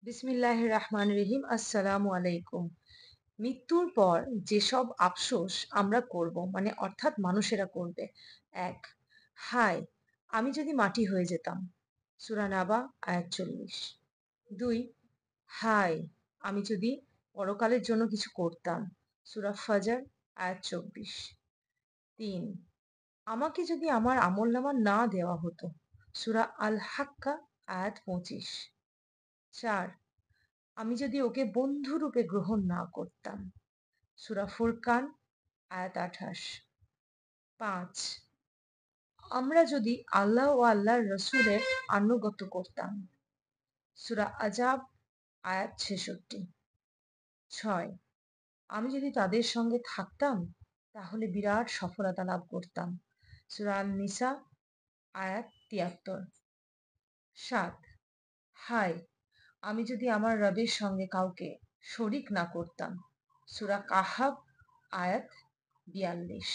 বিসমিল্লাহির রহমানির রহিম। আসসালামু আলাইকুম। মৃত্যুর পর যেসব আফসোস আমরা করব, মানে অর্থাৎ মানুষেরা করবে। ১, হায় আমি যদি মাটি হয়ে যেতাম। সূরা নাবা আয়াত ৪০। ২, হায় আমি যদি পরকালের জন্য কিছু করতাম। সূরা ফজর আয়াত ২৪। ৩, আমাকে যদি আমার আমলনামা না দেওয়া হতো। সূরা আল হাক্কা আয়াত ২৫। ৪, আমি যদি ওকে বন্ধুরূপে গ্রহণ না করতাম। সূরা ফুরকান আয়াত ২৮। ৫, আমরা যদি আল্লাহ ও আল্লাহর রসুলের আনুগত্য করতাম। সূরা আজাব আয়াত ৬৬। ৬, আমি যদি তাদের সঙ্গে থাকতাম তাহলে বিরাট সফলতা লাভ করতাম। সূরা আন নিসা আয়াত ৭৩। ৭, হায় আমি যদি আমার রবের সঙ্গে কাউকে শরিক না করতাম। সূরা কাহাব আয়াত ৪২।